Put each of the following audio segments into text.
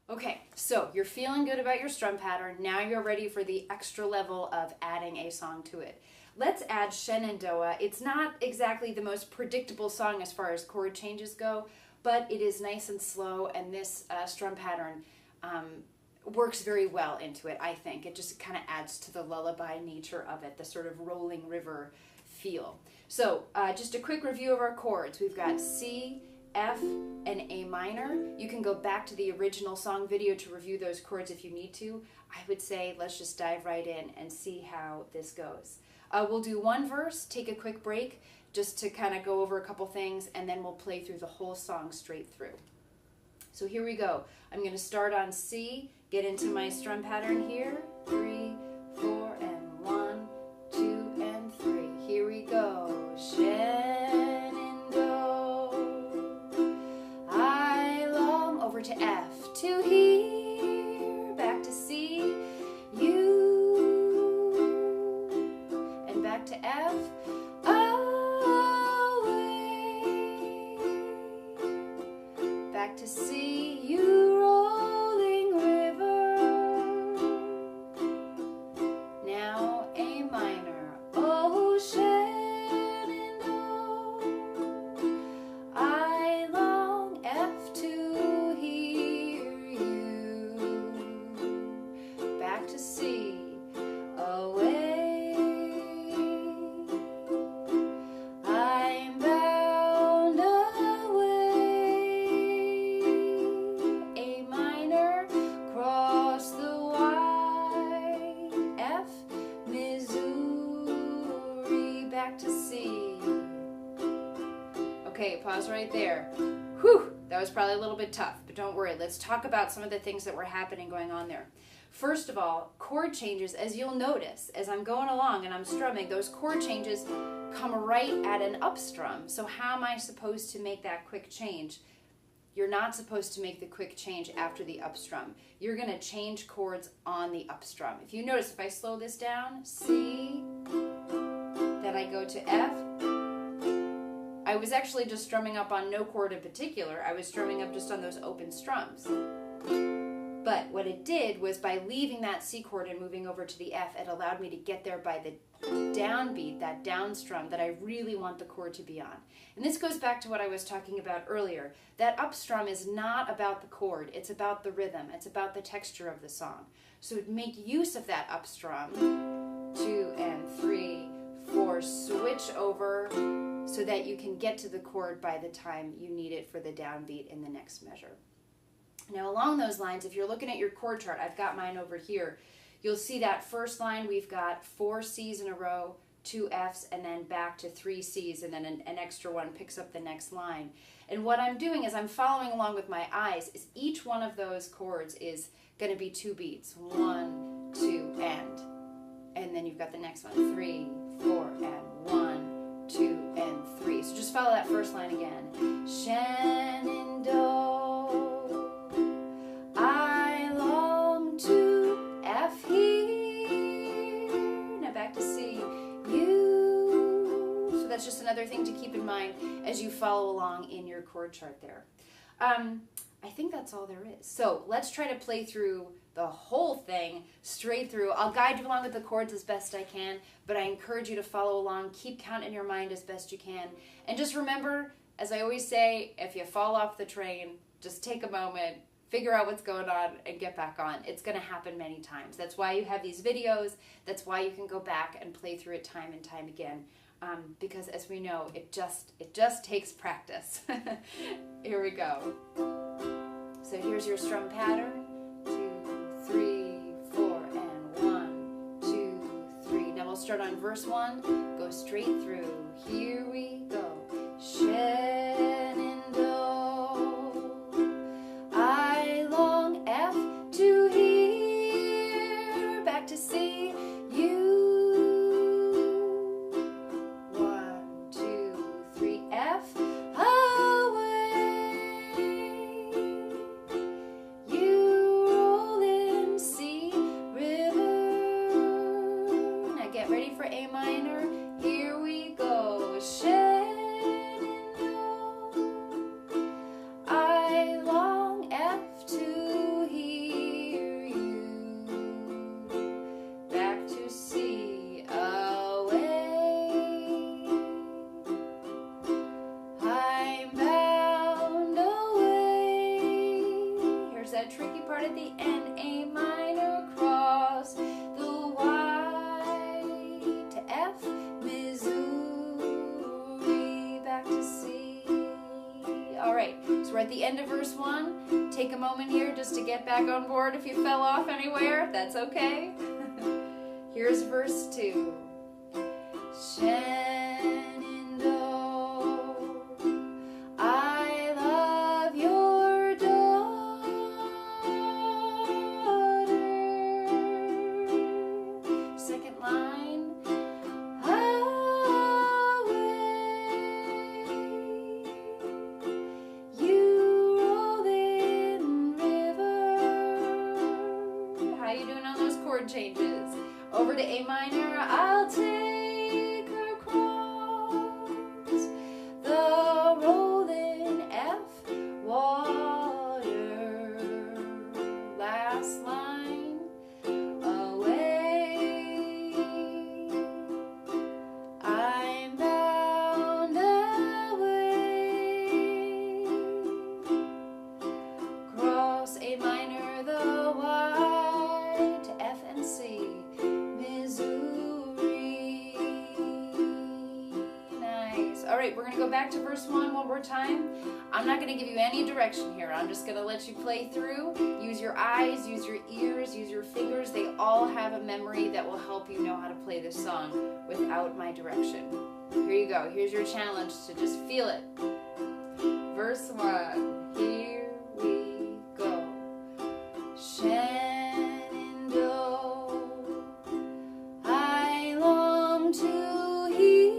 Okay, so you're feeling good about your strum pattern. Now you're ready for the extra level of adding a song to it. Let's add Shenandoah. It's not exactly the most predictable song as far as chord changes go, but it is nice and slow, and this strum pattern works very well into it, I think. It just kind of adds to the lullaby nature of it, the sort of rolling river feel. So just a quick review of our chords. We've got C, F, and A minor. You can go back to the original song video to review those chords if you need to. I would say let's just dive right in and see how this goes. We'll do one verse, take a quick break, just to kind of go over a couple things, and then we'll play through the whole song straight through. So here we go. I'm going to start on C, get into my strum pattern here. 3, 4, and 1, 2, and 3. Here we go. Over to F, to here, back to C, U, and back to F, away, back to C, U, rolling river, now A minor, ocean. Okay, pause right there. Whew, that was probably a little bit tough, but don't worry. Let's talk about some of the things that were going on there. First of all, chord changes, as you'll notice, as I'm going along and I'm strumming, those chord changes come right at an up strum. So how am I supposed to make that quick change? You're not supposed to make the quick change after the up strum. You're going to change chords on the up strum. If you notice, if I slow this down, C, then I go to F. I was actually just strumming up on no chord in particular. I was strumming up just on those open strums. But what it did was, by leaving that C chord and moving over to the F, it allowed me to get there by the downbeat, that down strum that I really want the chord to be on. And this goes back to what I was talking about earlier. That up strum is not about the chord, it's about the rhythm, it's about the texture of the song. So make use of that up strum, 2 and 3, 4, switch over so that you can get to the chord by the time you need it for the downbeat in the next measure. Now along those lines, if you're looking at your chord chart, I've got mine over here, you'll see that first line we've got 4 C's in a row, 2 F's, and then back to 3 C's, and then an extra one picks up the next line. And what I'm doing is I'm following along with my eyes, is each one of those chords is going to be 2 beats. 1, 2, and then you've got the next one, 3, 4, and 1, 2, and 3. So just follow that first line again. Shenandoah. That's just another thing to keep in mind as you follow along in your chord chart there. I think that's all there is. So let's try to play through the whole thing straight through. I'll guide you along with the chords as best I can, but I encourage you to follow along. Keep count in your mind as best you can. And just remember, as I always say, if you fall off the train, just take a moment, figure out what's going on, and get back on. It's going to happen many times. That's why you have these videos. That's why you can go back and play through it time and time again. Because as we know, it just takes practice. Here we go. So here's your strum pattern. 2, 3, 4, and 1, 2, 3. Now we'll start on verse 1. Go straight through. Here we go. Shenandoah. I long F to here. Back to C. U. Ready for A minor? Here we go. Shenandoah. at the end, A minor, cross the Y to F, Missouri, back to C. All right, so we're at the end of verse 1. Take a moment here just to get back on board. If you fell off anywhere, that's okay. Here's verse 2. Shenandoah, I love your daughter. Second line. Away, you rolling river. How you doing on those chord changes? Over to A minor, I'll take her across the rolling F, water. Last line, away, I'm bound away. Cross A minor, the Y to F and C. All right, we're going to go back to verse 1 one more time. I'm not going to give you any direction here. I'm just going to let you play through. Use your eyes, use your ears, use your fingers. They all have a memory that will help you know how to play this song without my direction. Here you go. Here's your challenge to just feel it. Verse 1. Here we go. Shenandoah, I long to hear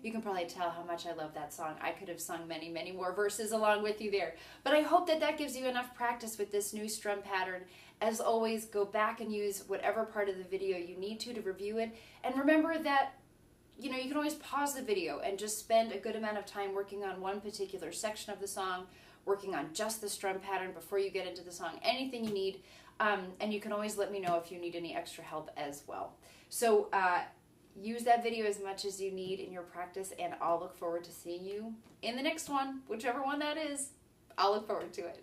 You can probably tell how much I love that song. I could have sung many, many more verses along with you there. But I hope that that gives you enough practice with this new strum pattern. As always, go back and use whatever part of the video you need to review it. And remember that, you know, you can always pause the video and just spend a good amount of time working on one particular section of the song, working on just the strum pattern before you get into the song. Anything you need. And you can always let me know if you need any extra help as well. So, use that video as much as you need in your practice, and I'll look forward to seeing you in the next one, whichever one that is. I'll look forward to it.